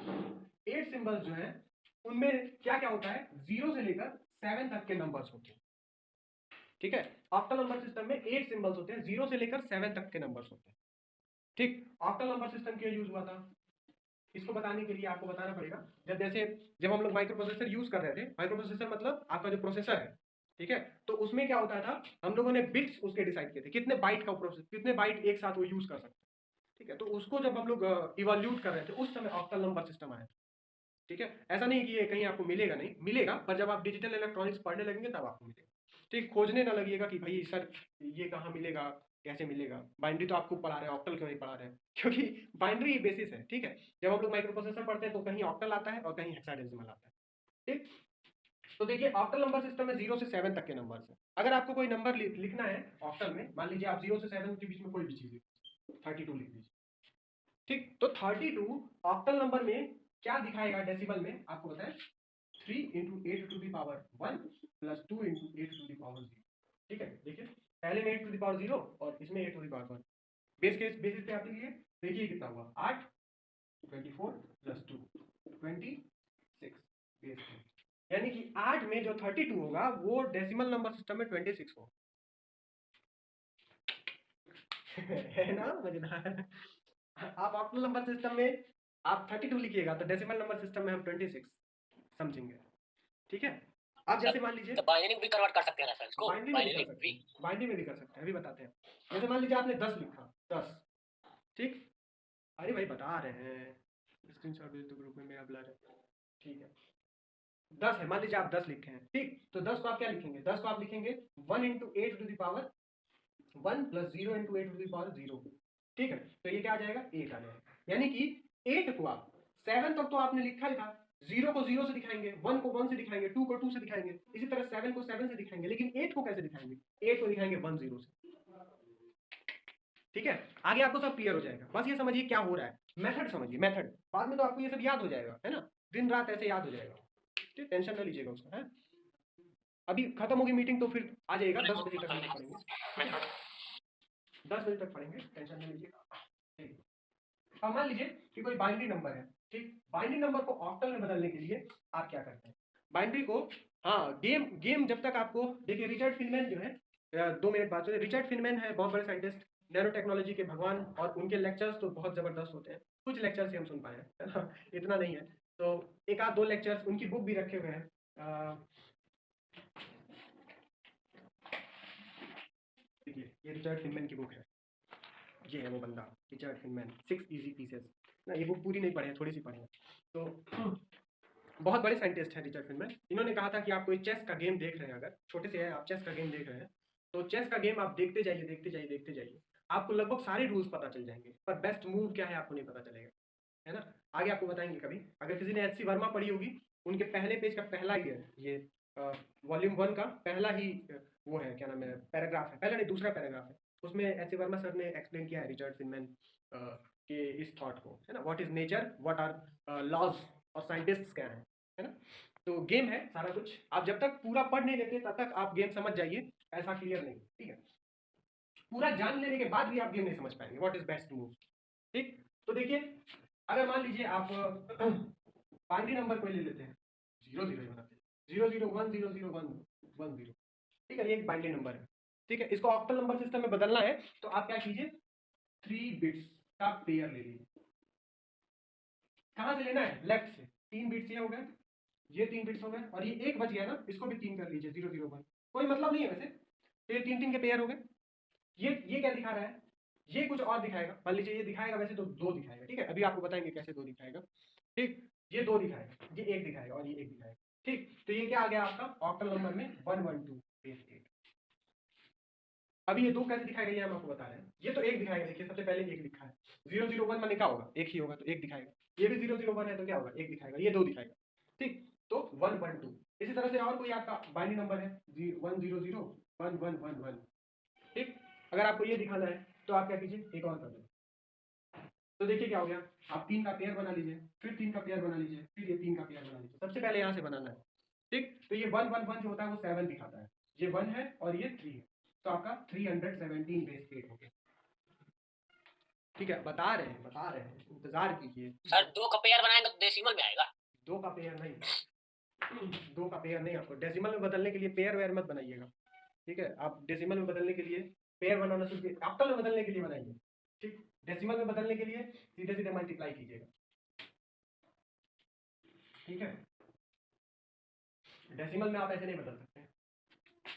8 सिंबल्स जो है उनमें क्या क्या होता है, 0 से लेकर 7 तक के नंबर्स होते हैं। ठीक है, ऑक्टल नंबर सिस्टम में 8 सिंबल्स होते हैं, 0 से लेकर 7 तक के नंबर्स होते हैं। ठीक, ऑक्टल नंबर सिस्टम क्यों यूज हुआ था इसको बताने के लिए आपको बताना पड़ेगा। जब हम लोग माइक्रो प्रोसेसर यूज कर रहे थे, माइक्रो प्रोसेसर मतलब आपका जो प्रोसेसर है, ठीक है, तो उसमें क्या होता था, हम लोगों ने बिट्स उसके डिसाइड किए थे, कितने बाइट का प्रोसेस, कितने बाइट एक साथ वो यूज कर सकते हैं। ठीक है, तो उसको जब हम लोग इवोल्यूट कर रहे थे उस समय ऑक्टल नंबर सिस्टम आया था। ठीक है, ऐसा नहीं कि ये कहीं आपको मिलेगा, नहीं मिलेगा, पर जब आप डिजिटल इलेक्ट्रॉनिक्स पढ़ने लगेंगे तब आपको मिलेगा। ठीक, खोजने ना लगिएगा कि भाई सर ये कहाँ मिलेगा, कैसे मिलेगा। बाइनरी तो आपको पढ़ा रहे हैं, ऑक्टल क्यों नहीं पढ़ा रहे हैं, क्योंकि बाइनरी बेसिस है। ठीक है, जब हम लोग माइक्रो प्रोसेसर पढ़ते हैं तो कहीं ऑक्टल आता है और कहीं हेक्साडेसिमल आता है। ठीक, तो देखिए ऑक्टल नंबर सिस्टम में 0 से 7 तक के नंबर्स हैं। अगर आपको कोई नंबर लिखना है ऑक्टल में, मान लीजिए आप 0 से 7 के बीच में कोई भी चीज 32 लिख दीजिए। ठीक, तो 32 ऑक्टल नंबर में क्या दिखाएगा डेसिमल में, आपको बताएं, 3 × 8⁻1 + 2 × 8⁻0। ठीक है, देखिए पहले में 8⁻0 और इसमें 8⁻1। बेस के बेसिस पे आप लिखिए, देखिए कितना हुआ 8, 24 + 2 26 बेस पे। यानी कि 8 में जो 32 होगा वो डेसिमल नंबर सिस्टम में 26 होगा। है ना मजेदार? आप ऑक्टल नंबर सिस्टम में आप 32 लिखिएगा तो डेसिमल नंबर सिस्टम में हम 26 समझेंगे। ठीक है, अब जैसे मान लीजिए तो बाइनरी भी कन्वर्ट कर सकते हैं ना सर इसको? बाइनरी में भी कर सकते हैं, बाइनरी में भी कर सकते हैं, अभी बताते हैं। जैसे मान लीजिए आपने 10 लिखा, 10। ठीक, अरे भाई बता रहे हैं, स्क्रीनशॉट भेज दो ग्रुप में, मेरा ब्लर है। ठीक है, 10 है, मान लीजिए आप 10 लिखे हैं। ठीक, तो 10 को आप क्या लिखेंगे, 10 को आप लिखेंगे 1 × 8⁻1 + 0 × 8⁻0। ठीक है, तो ये क्या आ जाएगा 8 आ जाएगा। यानी कि 8 को आप 7 तक तो आपने लिखा ही था, 0 को 0 से दिखाएंगे, 1 को 1 से दिखाएंगे, 2 को 2 से दिखाएंगे, इसी तरह 7 को 7 से दिखाएंगे, लेकिन 8 को कैसे दिखाएंगे, 8 को दिखाएंगे 1 0 से। ठीक है, आगे आपको सब क्लियर हो जाएगा। बस ये समझिए क्या हो रहा है, मेथड समझिए, मेथड बाद में तो आपको ये सब याद हो जाएगा, है ना, दिन रात ऐसे याद हो जाएगा। ठीक, टेंशन ना लीजिएगा उसका। है, अभी खत्म होगी मीटिंग तो फिर आ जाइएगा, 10 बजे तक हम लोग पढ़ेंगे। 10 बजे तक पढ़ेंगे, टेंशन नहीं लीजिएगा। ठीक, अब मान लीजिए कि कोई बाइनरी नंबर है। ठीक, बाइनरी नंबर को ऑक्टल में बदलने के लिए आप क्या करते हैं, बाइनरी को, हाँ, गेम गेम जब तक आपको, देखिए रिचर्ड फिनमैन जो है, 2 मिनट बाद, रिचर्ड फिनमैन है बहुत बड़े साइंटिस्ट, नैनो टेक्नोलॉजी के भगवान, और उनके लेक्चर्स तो बहुत जबरदस्त होते हैं। कुछ लेक्चर्स ही हम सुन पाए हैं, है ना, इतना नहीं है, तो एक आध 2 लेक्चर्स, उनकी बुक भी रखे हुए हैं। देखिए ये रिचर्ड फिनमैन की बुक है, ये है वो बंदा रिचर्ड फिनमैन, 6 इजी पीसेस ना। ये बुक पूरी नहीं पढ़े, थोड़ी सी पढ़े हैं। तो बहुत बड़े साइंटिस्ट हैं रिचर्ड फिनमैन। इन्होंने कहा था कि आप कोई चेस का गेम देख रहे हैं, अगर छोटे से है आप चेस का गेम देख रहे हैं, तो चेस का गेम आप देखते जाइए, देखते जाइए, देखते जाइए, आपको लगभग सारे रूल्स पता चल जाएंगे, पर बेस्ट मूव क्या है आपको नहीं पता चलेगा, है ना। आगे आपको बताएंगे कभी, अगर किसी ने एच.सी. वर्मा पढ़ी होगी, उनके पहले पेज का पहला ही है ये, वॉल्यूम 1 का पहला ही वो है, क्या नाम है, पैराग्राफ है, पहला नहीं दूसरा पैराग्राफ है, उसमें एच.सी. वर्मा सर ने एक्सप्लेन किया है रिचर्ड फिनमैन कि इस थॉट को, है ना, what is nature, what are laws, और साइंटिस्ट्स क्या है ना। तो गेम है सारा कुछ, आप जब तक पूरा पढ़ नहीं लेते तब तक आप गेम समझ जाइए, ऐसा क्लियर नहीं, ठीक है। पूरा जान लेने के बाद भी आप गेम नहीं समझ पाएंगे, व्हाट इज बेस्ट मूव, ठीक। तो देखिए, अगर मान लीजिए आप बाइनरी नंबर को ले लेते हैं, 0 0 बनाते हैं, 0 0 1 0 0 1 1 0, ठीक है, ये एक बाइनरी नंबर है, ठीक है। इसको ऑक्टल नंबर सिस्टम में बदलना है तो आप क्या कीजिए, 3 बिट्स का पेयर ले लीजिए। कहां से लेना है, लेफ्ट से। 3 बिट्स ये हो गए, ये 3 बिट्स हो गए, और ये एक बच गया ना, इसको भी 3 कर लीजिए, 0 0 1, कोई मतलब नहीं है वैसे, तो ये 3 3 के पेयर हो गए। ये क्या दिखा रहा है, ये कुछ और दिखाएगा, मान लीजिए ये दिखाएगा वैसे तो 2 दिखाएगा, ठीक है, अभी आपको बताएंगे कैसे 2 दिखाएगा, ठीक। ये 2 दिखाएगा, ये 1 दिखाएगा, और ये 1 दिखाएगा, ठीक। तो ये क्या आ गया आपका ऑक्टल नंबर में 1 1 2 बेस 8। अभी ये 2 कैसे दिखाएगा ये हम आपको बता रहे हैं। ये तो 1 दिखाएगा, देखिए सबसे पहले 1 लिखा है, 0 0 1 माने क्या होगा, 1 ही होगा, तो 1 दिखाएगा। ये भी 0 0 1 है तो क्या होगा, 1 दिखाएगा, ये 2 दिखाएगा, ठीक। तो 1 1 2। इसी तरह से और कोई आपका बाइनरी नंबर है 1 0 0 1 1 1 1, ठीक। अगर आपको ये दिखाना है तो आप क्या कीजिए, एक और कर दो, तो देखिए क्या हो गया, आप 3 का पेयर बना लीजिए, फिर 3 का पेयर बना लीजिए, फिर ये 3 का पेयर बना लीजिए, सबसे पहले यहाँ से बनाना है, ठीक। तो ये 1 1 1 जो होता है वो 7 दिखाता है, ये 1 है और ये 3 है, तो आपका 317 बेस 8 हो गया, ठीक है। बता रहे हैं, इंतजार कीजिए। सर 2 का पेयर बनाएंगे तो डेसिमल में आएगा। 2 का पेयर नहीं, 2 का पेयर नहीं, आपको डेसिमल में बदलने के लिए पेयर वेयर मत बनाइएगा, ठीक है। आप डेसिमल में बदलने के लिए पेयर बनाना शुरू कीजिए, ऑक्टल में बदलने के लिए बनाइए, ठीक। डेसिमल में बदलने के लिए सीधे सीधे मल्टीप्लाई कीजिएगा, ठीक है। डेसिमल में आप ऐसे नहीं बदल सकते।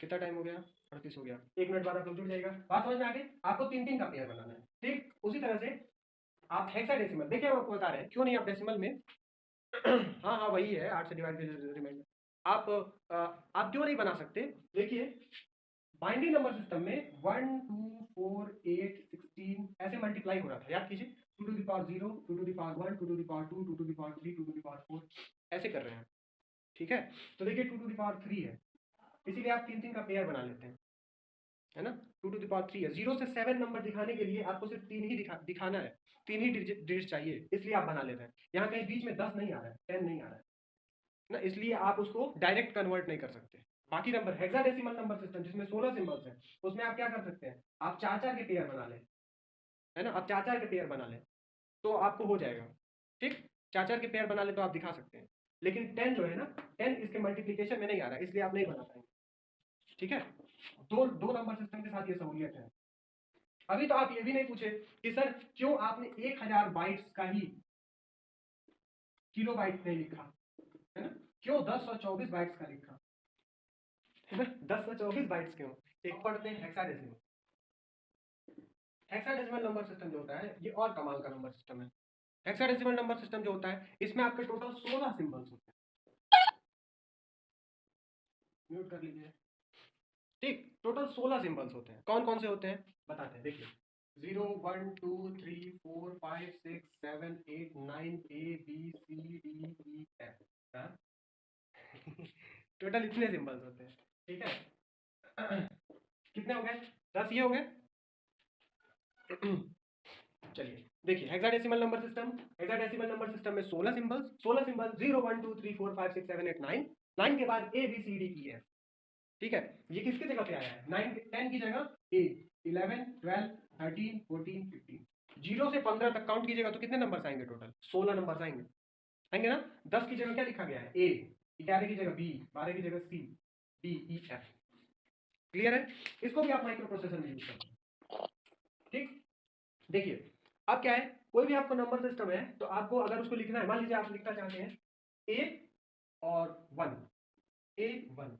कितना टाइम हो गया, 38 हो गया, 1 मिनट बाद आप लोग जुड़ जाएगा, बात समझ में आ गई। आपको 3 3 का पेयर बनाना है, ठीक। उसी तरह से आप हेक्साडेसिमल, देखिए हम आपको बता रहे हैं क्यों नहीं आप डेसिमल में हाँ हाँ वही है, 8 से डिवाइड रिमाइंडर। आप क्यों नहीं बना सकते, देखिए बाइनरी नंबर सिस्टम में 1 2 4 8 16 ऐसे मल्टीप्लाई हो रहा था, याद कीजिए, 2 to the power 0 2 to the power 1 2 to the power 2 2 to the power 3 2 to the power 4 ऐसे कर रहे हैं, ठीक है। तो देखिए 2 to the power 3 है, इसीलिए आप 3 3 का पेयर बना लेते हैं, है ना। 2 to the power 3 है, 0 से 7 नंबर दिखाने के लिए आपको सिर्फ 3 ही दिखाना है, 3 ही डिजिट चाहिए, इसलिए आप बना लेते हैं। यहाँ कहीं बीच में 10 नहीं आ रहा है, 10 नहीं आ रहा है ना, इसलिए आप उसको डायरेक्ट कन्वर्ट नहीं कर सकते। बाकी नंबर हेक्साडेसिमल नंबर सिस्टम जिसमें 16 सिंबल्स हैं, उसमें आप क्या कर सकते हैं, आप 4 4 के पेयर बना लें, है ना, आप 4 4 के पेयर बना लें तो आपको हो जाएगा, ठीक। 4 4 के पेयर बना लें तो आप दिखा सकते हैं, लेकिन 10 जो है ना, 10 इसके मल्टीप्लिकेशन में नहीं आ रहा है, इसलिए आप नहीं बना पाएंगे, ठीक है। दो नंबर सिस्टम के साथ ये सहूलियत है। अभी तो आप ये भी नहीं पूछे कि सर क्यों आपने 1000 बाइट्स का ही किलो बाइट नहीं लिखा, है ना, क्यों 1024 बाइट्स का लिखा, है ना, 1024 बाइट्स क्यों। एक पढ़ते हैं हेक्साडेसिमल। हेक्साडेसिमल नंबर सिस्टम जो होता है ये और कमाल का नंबर सिस्टम है। हेक्साडेसिमल नंबर सिस्टम जो होता है इसमें आपके टोटल 16 सिंबल्स होते हैं, म्यूट कर लीजिए, ठीक। टोटल 16 सिंबल्स होते हैं, कौन कौन से होते हैं बताते हैं, देखिए 0 1 2 3 4 5 6 7 8 9 A B C D E F, total इतने सिंबल्स होते हैं, ठीक है। कितने हो गए, 10 ये हो गए। चलिए देखिए हेक्साडेसिमल नंबर सिस्टम में 16 सिंबल्स, 0 1 2 3 4 5 6 7 8 9, 9 के बाद A B C D E F, ठीक है। ये किसकी जगह पे आया है, 9 10 की जगह A, 11 12 13 14 15, 0 से 15 तक काउंट कीजिएगा तो कितने नंबर्स आएंगे, टोटल 16 नंबर्स आएंगे ना। 10 की जगह क्या लिखा गया है, A, 11 की जगह B, 12 की जगह C D E F, clear है। इसको भी आप माइक्रो प्रोसेसर में यूज करते हैं, ठीक। देखिए अब क्या है, कोई भी आपको नंबर सिस्टम है तो आपको अगर उसको लिखना है, मान लीजिए आप लिखना चाहते हैं A और 1, A 1,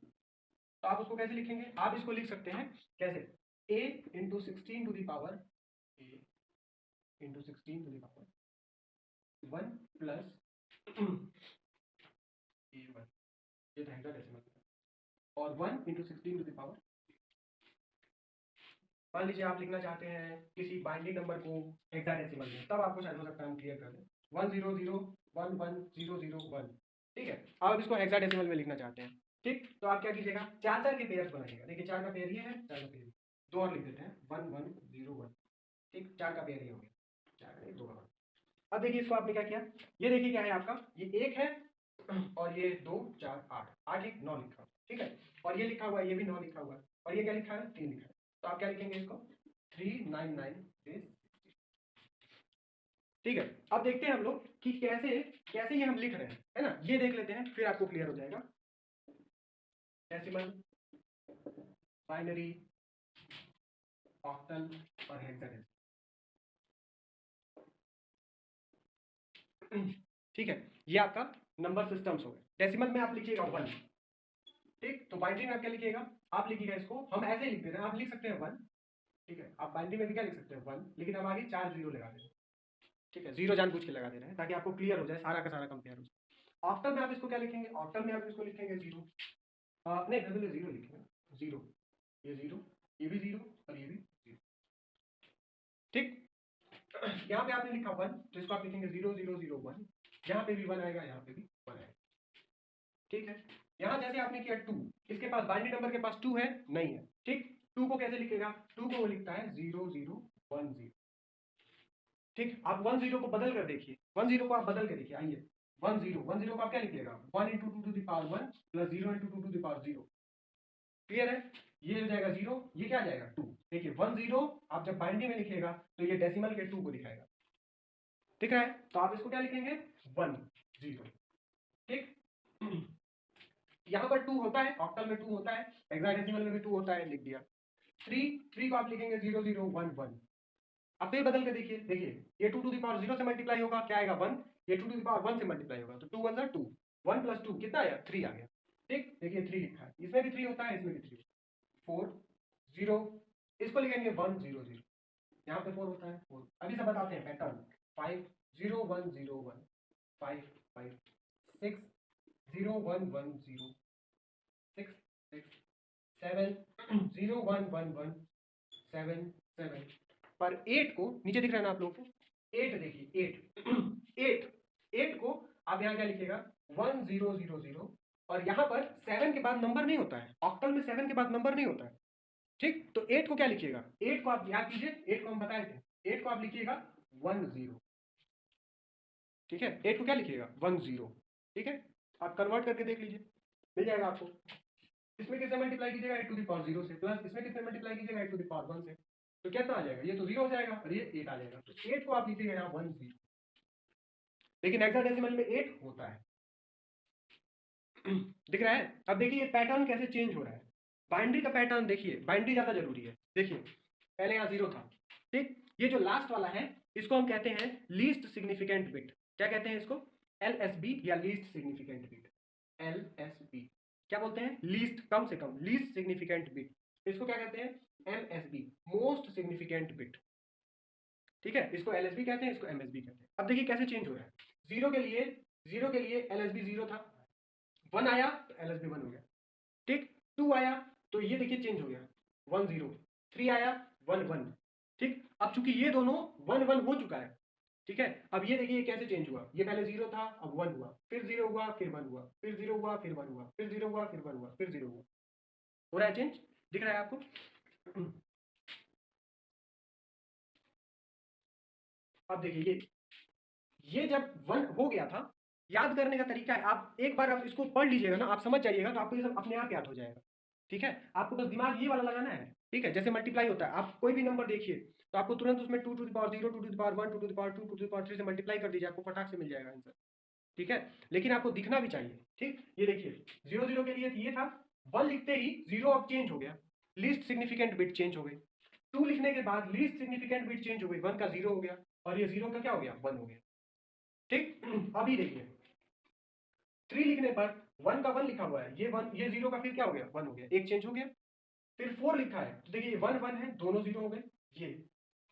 तो आप उसको कैसे लिखेंगे, आप इसको लिख सकते हैं कैसे, A into 16 to the power A into 16 to the power 1 plus A1, ये था हेक्साडेसिमल, और 1 इंटू 16 टू द पावर। मान लीजिए आप लिखना चाहते हैं किसी बाइनरी नंबर को हेक्साडेसिमल में, तब आपको शायद हो सकता है हम क्लियर कर दें 1 0 0 1 1 0 0 1, ठीक है। आप इसको हेक्साडेसिमल में लिखना चाहते हैं, ठीक। तो आप क्या कीजिएगा, 4 4 के पेयर्स बनाइएगा, देखिए 4 का पेयर ये है, 4 का पेयर, 2 और लिख देते हैं 1 1 0 1, ठीक, 4 का पेयर ये हो गया, 2 का 1। अब देखिए इसको आपने क्या किया, ये देखिए क्या है आपका, ये 1 है और ये 2 4 8 8 1 9 लिखा हुआ, ठीक है, और ये लिखा हुआ है, ये भी 9 लिखा हुआ है, और ये क्या लिखा है 3 लिखा है, तो आप क्या लिखेंगे इसको 399 days। ठीक है, अब देखते हैं हम लोग कि कैसे कैसे ये हम लिख रहे हैं, है ना, ये देख लेते हैं फिर आपको क्लियर हो जाएगा। डेसिमल, बाइनरी, ऑक्टल और हेक्साडेसिमल। ठीक है, ये आपका नंबर सिस्टम्स हो गए। डेसिमल में आप लिखिएगा 1, ठीक, तो बाइनरी में आप क्या लिखिएगा, आप लिखिएगा इसको, हम ऐसे ही लिख दे रहे हैं, आप लिख सकते हैं 1, ठीक है, आप बाइनरी में भी क्या लिख सकते हैं 1, लेकिन हम आगे 4 जीरो लगा दे रहे हैं, ठीक है, जीरो जानबूझ के लगा दे रहे हैं ताकि आपको क्लियर हो जाए, सारा का सारा कंपेयर हो जाए। ऑक्टल में आप इसको क्या लिखेंगे, ऑक्टल में आप इसको लिखेंगे 0, नहीं पहले 0 लिखेंगे, 0, ये 0, ये भी 0 और ये भी 0, ठीक। यहाँ पे आपने लिखा 1, तो इसको आप लिखेंगे 0 0 0 1, यहाँ पे भी 1 आएगा, यहाँ पे भी 1 आएगा, ठीक है। यहाँ जैसे आपने किया 2, इसके पास बाइनरी नंबर के पास 2 है नहीं है, ठीक, 2 को कैसे लिखेगा, 2 को वो लिखता है 0 0 1 0, ठीक। आप 1 0 को बदल कर देखिए, 1 0 को आप बदल के देखिए, आइए 1 0 को आप क्या लिखिएगा 1 into 2 to the power 1 plus 0 into 2 to the power 0, clear है, ये हो जाएगा 0, ये क्या आ जाएगा 2, देखिए 1 0 आप जब बाइनरी में लिखिएगा तो ये डेसिमल के 2 को दिखाएगा, दिख रहा है, तो आप इसको क्या लिखेंगे 1 0, ठीक। यहाँ पर 2 होता है, ऑक्टल में 2 होता है, हेक्साडेसिमल में भी 2 होता है, लिख दिया। 3 को आप लिखेंगे 0 0 1 1, अब फिर बदल के देखिए, देखिए ये 2 to the power 0 से मल्टीप्लाई होगा, क्या आएगा 1, ये 2 to the power 1 से मल्टीप्लाई होगा, तो 2 1 जा 2, 1 plus 2 कितना आया 3 आ गया, ठीक, देखिए 3 लिखा है, इसमें भी 3 होता है, इसमें भी 3 4 0, इसको लिखेंगे 1 0 0, यहाँ पे 4 होता है 4, अभी सब बताते हैं पैटर्न, 5 0 1 0 1 5 5 6 0 1 1 0 6 6 7 0 1 1 1 7 7, पर 8 को नीचे दिख रहा है ना आप लोगों को, 8 देखिए 8 8 को आप यहाँ क्या लिखिएगा 1 0 0 0, और यहाँ पर 7 के बाद नंबर नहीं होता है, ऑक्टल में 7 के बाद नंबर नहीं होता है, ठीक, तो 8 को क्या लिखिएगा, 8 को आप याद कीजिए, 8 को हम बताए थे, 8 को आप लिखिएगा 1 0, ठीक है, 8 को क्या लिखिएगा 1 0, ठीक है, आप कन्वर्ट करके देख लीजिए, मिल जाएगा आपको। इसमें किससे मल्टीप्लाई कीजिएगा 8 to the power 0 से, प्लस इसमें किससे मल्टीप्लाई कीजिएगा 8 to the power 1 से, तो कितना आ जाएगा, ये तो 0 हो जाएगा और ये 8 आ जाएगा, तो 8 को आप लिखिएगा यहाँ 1 0, लेकिन हेक्साडेसिमल में 8 होता है, दिख रहा है। अब देखिए ये पैटर्न कैसे चेंज हो रहा है, बाइनरी का पैटर्न देखिए, बाइनरी ज्यादा जरूरी है, देखिए पहले यहाँ 0 था, ठीक, ये जो लास्ट वाला है इसको हम कहते हैं लीस्ट सिग्निफिकेंट बिट, क्या कहते हैं इसको, LSB या लीस्ट सिग्निफिकेंट बिट, LSB क्या बोलते हैं, लीस्ट कम से कम, लीस्ट सिग्निफिकेंट बिट, इसको क्या कहते हैं MSB, मोस्ट सिग्निफिकेंट बिट, ठीक है, इसको LSB कहते हैं, इसको MSB कहते हैं। अब देखिए कैसे चेंज हो रहा है, 0 के लिए LSB 0 था, 1 आया तो LSB 1 हो गया, ठीक, 2 आया तो ये देखिए चेंज हो गया 1 0, 3 आया 1 1, ठीक, अब चूंकि ये दोनों 1 1 हो चुका है, ठीक है, अब ये देखिए कैसे चेंज हुआ, ये पहले 0 था अब 1 हुआ, फिर 0 हुआ फिर 1 हुआ, फिर 0 हुआ फिर 1 हुआ, फिर 0 हुआ फिर 1 हुआ, फिर 0 हुआ, हो रहा है चेंज, दिख रहा है आपको। अब देखिए ये जब 1 हो गया था, याद करने का तरीका है, आप एक बार आप इसको पढ़ लीजिएगा ना, आप समझ जाइएगा तो आपको ये सब अपने आप याद हो जाएगा, ठीक है, आपको बस दिमाग ये वाला लगाना है, ठीक है, जैसे मल्टीप्लाई होता है, आप कोई भी नंबर देखिए तो आपको तुरंत उसमें 2 to the power 0 2 to the power 1 2 to the power 2 2 to the power 3 से मल्टीप्लाई कर दीजिए, आपको फटाक से मिल जाएगा आंसर, ठीक है, लेकिन आपको दिखना भी चाहिए, ठीक, ये देखिए 0 0 के लिए ये था, 1 लिखते ही 0 अब चेंज हो गया, लीस्ट सिग्निफिकेंट बिट चेंज हो गई, 2 लिखने के बाद लीस्ट सिग्निफिकेंट बिट चेंज हो गई, 1 का 0 हो गया और ये 0 का क्या हो गया 1 हो गया, ठीक। अभी देखिए 3 लिखने पर 1 का 1 लिखा हुआ है, ये 1 ये 0 का फिर क्या हो गया 1 हो गया, एक चेंज हो गया, फिर 4 लिखा है तो देखिए 1 1 है, दोनों 0 हो गए, ये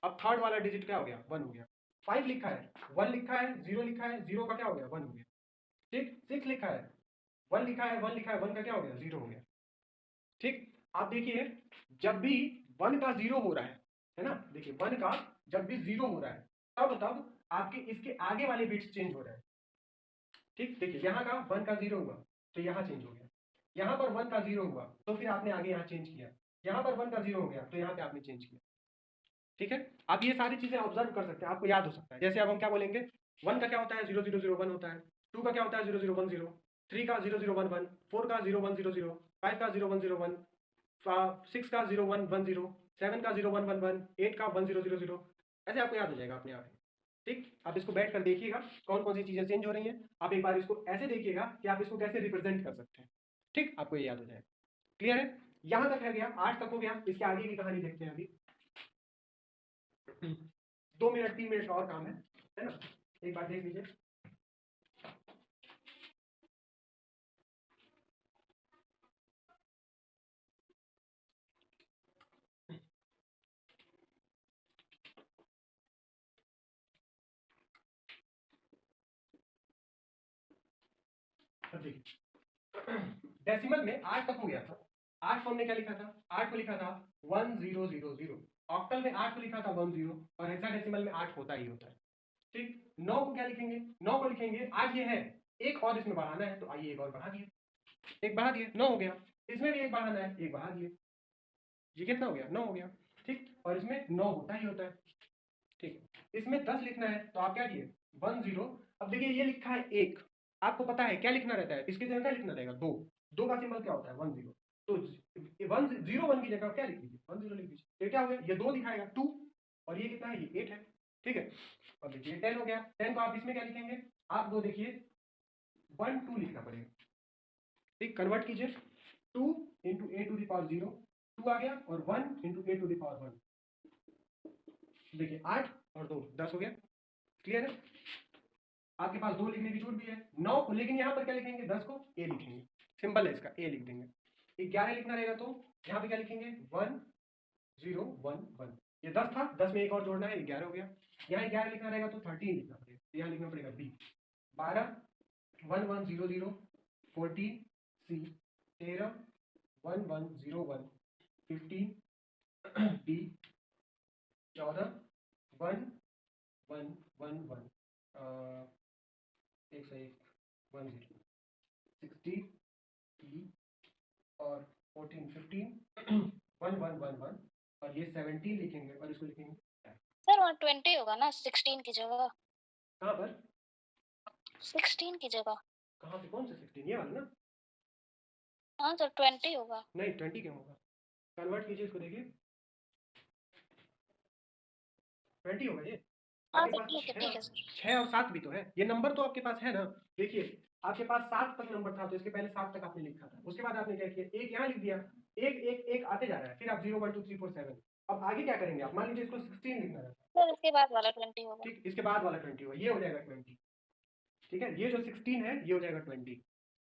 अब थर्ड वाला डिजिट क्या हो गया 1 हो गया, 5 लिखा है 1 लिखा है 0 लिखा है, 0 का क्या हो गया 1 हो गया, ठीक, 6 लिखा है 1 लिखा है 1 लिखा है, 1 का क्या हो गया 0 हो गया, ठीक। आप देखिए जब भी 1 का 0 हो रहा है ना, देखिए 1 का जब भी 0 हो रहा है तब आपके इसके आगे वाले बिट्स चेंज हो रहे हैं, ठीक, देखिए यहाँ का 1 का 0 हुआ तो यहाँ चेंज हो गया, यहाँ पर 1 का 0 हुआ तो फिर आपने आगे यहाँ चेंज किया, यहाँ पर 1 का 0 हो गया तो यहाँ पे आपने चेंज किया, ठीक है, आप ये सारी चीजें ऑब्जर्व कर सकते हैं, आपको याद हो सकता है। जैसे अब हम क्या बोलेंगे, 1 का क्या होता है 0001 होता है, 2 का क्या होता है 0010, 3 का 0011, 4 का 0100, 5 का 0101, 6 का 0110, 7 का 0111, 8 का 1000, ऐसे आपको याद हो जाएगा अपने आप। ठीक, आप इसको बैठ कर देखिएगा कौन कौन सी चीजें चेंज हो रही हैं। आप एक बार इसको ऐसे देखिएगा कि आप इसको कैसे रिप्रेजेंट कर सकते हैं। ठीक, आपको ये याद हो जाएगा। क्लियर है, यहां तक है गया, 8 तक हो गया। इसके आगे की कहानी देखते हैं अभी। 2 मिनट 3 मिनट का और काम है ना, एक बार देख लीजिए। डेसिमल में 8 तक हो गया था। 8 को हमने क्या लिखा था, 8 को लिखा था 1000। ऑक्टल में 8 को लिखा था 10 और हेक्साडेसिमल में 8 होता ही होता है। ठीक, 9 को क्या लिखेंगे, 9 को लिखेंगे 8 ये है, एक और इसमें बढ़ाना है, तो आइए एक और बढ़ा दिए, एक बढ़ा दिए 9 हो गया। इसमें भी एक बढ़ाना है, एक बढ़ा दिए, ये कितना हो गया 9 हो गया। ठीक, और इसमें 9 होता ही होता है। ठीक, इसमें 10 लिखना है, तो आप क्या किए 10। अब देखिए ये लिखा है 1, आपको पता है क्या लिखना रहता है, इसकी जगह क्या लिखना रहेगा 2, 2 का सिंबल क्या होता है 10, तो 101 की जगह क्या लिख लीजिए 10 लिख दीजिए। तो क्या हो गया, ये 2 दिखाएगा 2, और ये कितना है ये 8 है। ठीक है, अब देखिए 10 हो गया, 10 को आप इसमें क्या लिखेंगे, आप दो देखिए 1 2 लिखना पड़ेगा। ठीक, कन्वर्ट कीजिए, 2 into A to the power 0, 2 आ गया, और 1 into A to the power 1, देखिए 8 और 2 10 हो गया। क्लियर है, आपके पास 2 लिखने की छूट भी है 9 को, लेकिन यहाँ पर क्या लिखेंगे 10 को ए लिखेंगे, सिंबल है इसका ए लिख देंगे। 11 लिखना रहेगा, तो यहाँ पे क्या लिखेंगे 1011, ये 10 था, 10 में एक और जोड़ना है, 11 हो गया। यहाँ 11 लिखना रहेगा तो 13 लिखना पड़ेगा, तो यहाँ लिखना पड़ेगा बी। 12 1100, 14 सी, 13 1101, 15 डी, 14 1111, 101 10, 60 ई, और 14 15 1111, और ये 17 लिखेंगे, और इसको लिखेंगे सर वहाँ 20 होगा ना 16 की जगह, कहाँ पर, 16 की जगह। कहाँ पे, कौन सा 16, ये वाला ना, हाँ सर 20 होगा। नहीं 20 क्यों होगा, कन्वर्ट कीजिए इसको, देखिए 20 होगा ये। हाँ आपके सर पास ठीक है सर। 6 और 7 भी तो है, ये नंबर तो आपके पास है ना। देखिए आपके पास 7 तक नंबर था, तो इसके पहले 7 तक आपने लिखा था, उसके बाद आपने क्या किया, एक यहाँ लिख दिया, एक एक एक आते जा रहा है, फिर आप 0 1 2 3 4 7। अब आगे क्या करेंगे आप, मान लीजिए इसको 16 लिखना है, सर इसके बाद वाला 20 होगा। ठीक, इसके बाद वाला 20 होगा, ये हो जाएगा 20। ठीक है, ये जो 16 है ये हो जाएगा 20।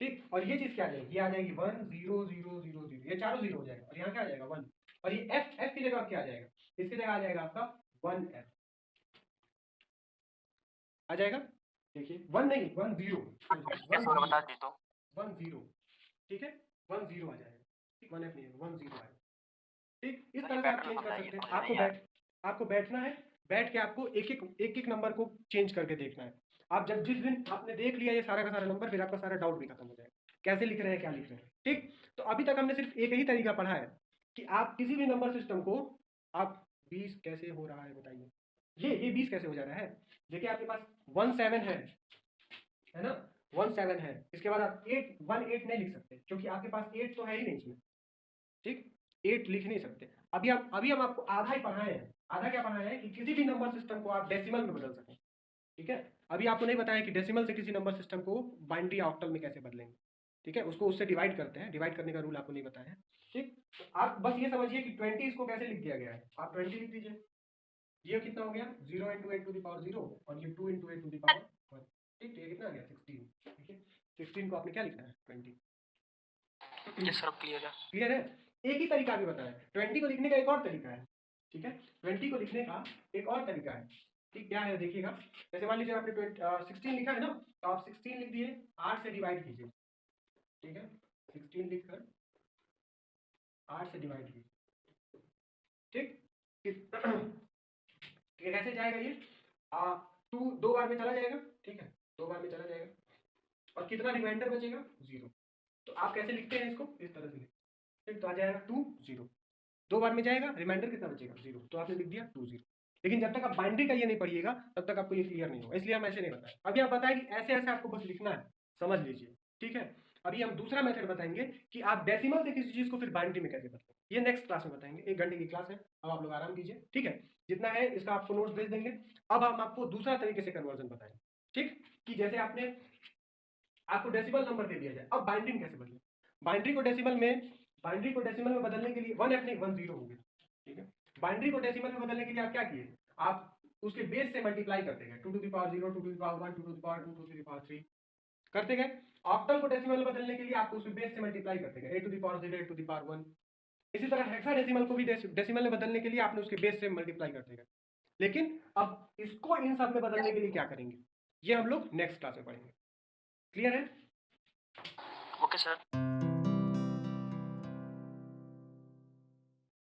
ठीक, और ये चीज क्या आ जाएगी, ये आ जाएगी 1 0 0 0 0, ये चारों 0 हो जाएगा, और यहाँ क्या आ जाएगा 1, और ये एफ, एफ की जगह क्या आ जाएगा, इसकी जगह आ जाएगा आपका 1 एफ आ जाएगा। देखिए 1 नहीं 1 0, 1 0, ठीक है 1 0 आ जाएगा, 1 एफ नहीं है 1 0 आएगा। ठीक, इस तरह से आप चेंज कर सकते हैं। आपको बैठना है, बैठ के आपको एक एक नंबर को चेंज करके देखना है। आप जब जिस दिन आपने देख लिया ये सारा का सारा नंबर, फिर आपका सारा डाउट भी खत्म हो जाएगा, कैसे लिख रहे हैं क्या लिख रहे हैं। ठीक, तो अभी तक हमने सिर्फ एक ही तरीका पढ़ा है कि आप किसी भी नंबर सिस्टम को, आप 20 कैसे हो रहा है बताइए, ये 20 कैसे हो जा रहा है। देखिए आपके पास 17 है ना, 17 है, इसके बाद आप 8 18 नहीं लिख सकते, क्योंकि आपके पास 8 तो है ही नहीं इसमें। ठीक, 8 लिख नहीं सकते। अभी हम आपको आधा ही पढ़ाए हैं, आधा क्या पढ़ाया है कि किसी भी नंबर सिस्टम को आप डेसिमल में बदल सकें। ठीक है, अभी आपको नहीं बताया कि डेसिमल से किसी नंबर सिस्टम को बाइनरी ऑक्टल में कैसे बदलेंगे। ठीक है, उसको उससे डिवाइड करते हैं, डिवाइड करने का रूल आपको नहीं बताया है। ठीक, तो आप बस ये समझिए कि 20 इसको कैसे लिख दिया गया है, आप 20 लिख दीजिए। ये कितना हो गया 0 into A to the power 0, और ये 2 into A to the power 1। ठीक, तो ये कितना आ गया 16। ठीक है, 16 को आपने क्या लिखना है 20। यस सर क्लियर है। क्लियर है, एक ही तरीका भी बताया, 20 को लिखने का एक और तरीका है। ठीक है, 20 को लिखने का एक और तरीका है। ठीक, क्या है देखिएगा, जैसे मान लीजिए आपने 16 लिखा है ना, तो आप 16 लिख दिए, 8 से डिवाइड कीजिए। ठीक है, 16 लिखकर 8 से डिवाइड कीजिए। ठीक, कैसे जाएगा ये, 2 दो बार में चला जाएगा। ठीक है, 2 बार में चला जाएगा, और कितना रिमाइंडर बचेगा 0। तो आप कैसे लिखते हैं इसको, इस तरह से लिखते हैं। ठीक, तो आ जाएगा 2 0। 2 बार में जाएगा, रिमाइंडर कितना बचेगा 0, तो आपने लिख दिया 20। लेकिन जब तक आप बाइनरी का ये नहीं पढ़िएगा तब तक आपको ये क्लियर नहीं होगा, इसलिए हम ऐसे नहीं बताए। अभी आप बताएं कि ऐसे ऐसे आपको बस लिखना है, समझ लीजिए, ठीक है। अभी हम दूसरा मेथड बताएंगे कि आप डेसिमल से किसी चीज को फिर बाइनरी में कैसे बदलें, ये नेक्स्ट क्लास में बताएंगे। 1 घंटे की क्लास है, अब आप लोग आराम कीजिए, ठीक है। जितना है इसका आपको नोट्स भेज देंगे। अब हम आपको दूसरा तरीके से कन्वर्जन बताएंगे, ठीक, कि जैसे आपको डेसिमल नंबर दे दिया जाए, अब बाइनरी कैसे बदले। बाइनरी को डेसिमल में बदलने के लिए 1 f नहीं 1 0 हो गया, ठीक है। बाइनरी को डेसिमल में बदलने के लिए आप क्या किए, आप उसके बेस से मल्टीप्लाई करते गए, 2 to the power 0, 2 to the power 1, 2 to the power 2, 2 to the power 3 करते गए। ऑक्टल को डेसिमल में बदलने के लिए आपको उसके बेस से मल्टीप्लाई करते गए, 8 to the power 0, 8 to the power 1। इसी तरह हेक्साडेसिमल को भी डेसिमल में बदलने के लिए आपने उसके बेस से मल्टीप्लाई करते गए। लेकिन अब इसको इन सब में बदलने के लिए क्या करेंगे, ये हम लोग नेक्स्ट क्लास में पढ़ेंगे। क्लियर है? Okay sir.